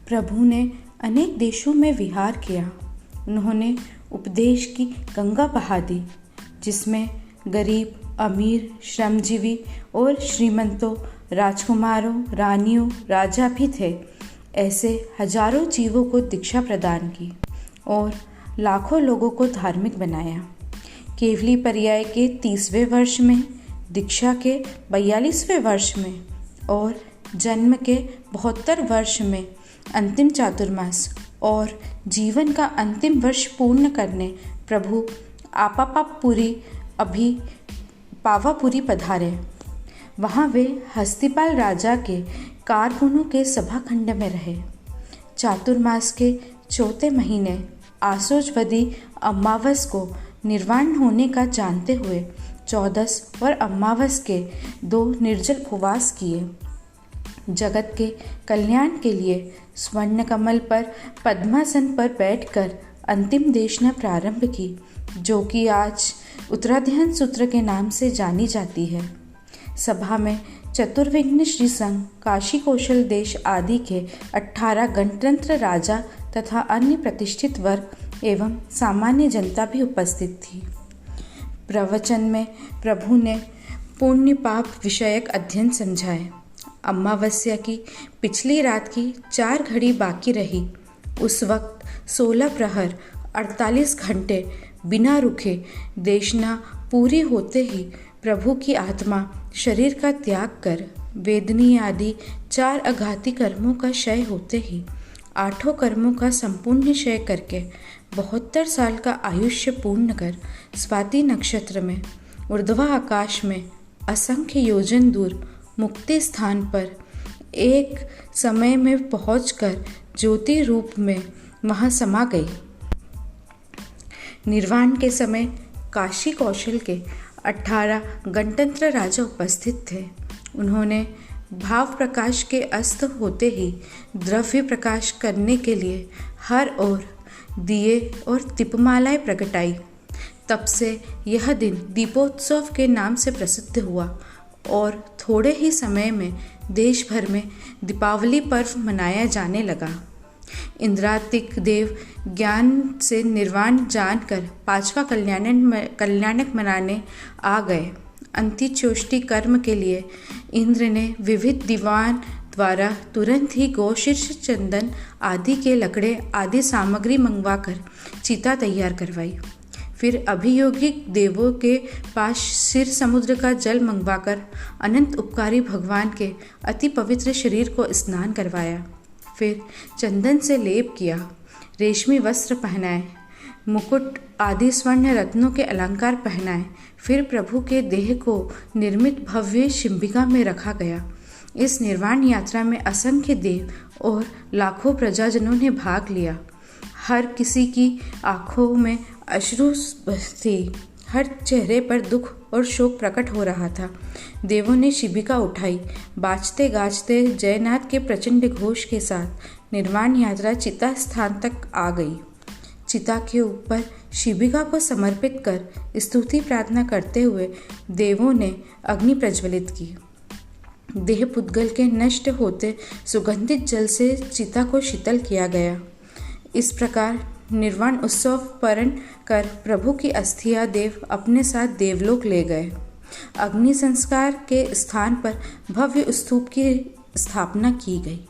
प्रभु ने अनेक देशों में विहार किया। उन्होंने उपदेश की गंगा बहा दी, जिसमें गरीब, अमीर, श्रमजीवी और श्रीमंतों, राजकुमारों, रानियों, राजा भी थे। ऐसे हजारों जीवों को दीक्षा प्रदान की और लाखों लोगों को धार्मिक बनाया। केवली पर्याय के 30वें वर्ष में, दीक्षा के 42वें वर्ष में और जन्म के 72 वर्ष में, अंतिम चातुर्मास और जीवन का अंतिम वर्ष पूर्ण करने प्रभु पावापुरी पधारे। वहाँ वे हस्तिपाल राजा के कारकुनों के सभाखंड में रहे। चातुर्मास के चौथे महीने आसोजवदी अमावस को निर्वाण होने का जानते हुए 14 और अमावस के 2 निर्जल उपवास किए। जगत के कल्याण के लिए स्वर्ण कमल पर पद्मासन पर बैठकर अंतिम देशना प्रारंभ की, जो कि आज उत्तराधायन सूत्र के नाम से जानी जाती है। सभा में चतुर्विघ्न श्री संघ, काशी कौशल देश आदि के 18 गणतंत्र राजा तथा अन्य प्रतिष्ठित वर्ग एवं सामान्य जनता भी उपस्थित थी। प्रवचन में प्रभु ने पुण्य पाप विषयक अध्ययन समझाए। अमावस्या की पिछली रात की 4 घड़ी बाकी रही। उस वक्त 16 प्रहर 48 घंटे बिना रुके देशना पूरी होते ही प्रभु की आत्मा शरीर का त्याग कर वेदनी आदि 4 अघाती कर्मों का क्षय होते ही 8 कर्मों का संपूर्ण क्षय करके 72 साल का आयुष्य पूर्ण कर स्वाति नक्षत्र में ऊर्ध्वा आकाश में असंख्य योजन दूर मुक्ति स्थान पर एक समय में पहुंचकर ज्योति रूप में वहां समा गई। निर्वाण के समय काशी कौशल के 18 गणतंत्र राजा उपस्थित थे। उन्होंने भाव प्रकाश के अस्त होते ही द्रव्य प्रकाश करने के लिए हर ओर दिए और दीपमालाएं प्रगटाई। तब से यह दिन दीपोत्सव के नाम से प्रसिद्ध हुआ और थोड़े ही समय में देश भर में दीपावली पर्व मनाया जाने लगा। इंद्रातिक देव ज्ञान से निर्वाण जानकर 5वां कल्याणक मनाने आ गए। अंत्येष्टि कर्म के लिए इंद्र ने विविध दीवान द्वारा तुरंत ही गोशीर्ष, चंदन आदि के लकड़े आदि सामग्री मंगवाकर चिता तैयार करवाई। फिर अभियोगी देवों के पास क्षीर समुद्र का जल मंगवाकर अनंत उपकारी भगवान के अति पवित्र शरीर को स्नान करवाया। फिर चंदन से लेप किया, रेशमी वस्त्र पहनाए, मुकुट आदि स्वर्ण रत्नों के अलंकार पहनाए। फिर प्रभु के देह को निर्मित भव्य शिंबिका में रखा गया। इस निर्वाण यात्रा में असंख्य देव और लाखों प्रजाजनों ने भाग लिया। हर किसी की आंखों में अश्रु थी, हर चेहरे पर दुख और शोक प्रकट हो रहा था। देवों ने शिबिका उठाई। बाजते गाजते जयनाथ के प्रचंड घोष के साथ निर्वाण यात्रा चिता स्थान तक आ गई। चिता के ऊपर शिबिका को समर्पित कर स्तुति प्रार्थना करते हुए देवों ने अग्नि प्रज्वलित की। देह पुद्गल के नष्ट होते सुगंधित जल से चिता को शीतल किया गया। इस प्रकार निर्वाण उत्सव पारण कर प्रभु की अस्थियां देव अपने साथ देवलोक ले गए। अग्नि संस्कार के स्थान पर भव्य स्तूप की स्थापना की गई।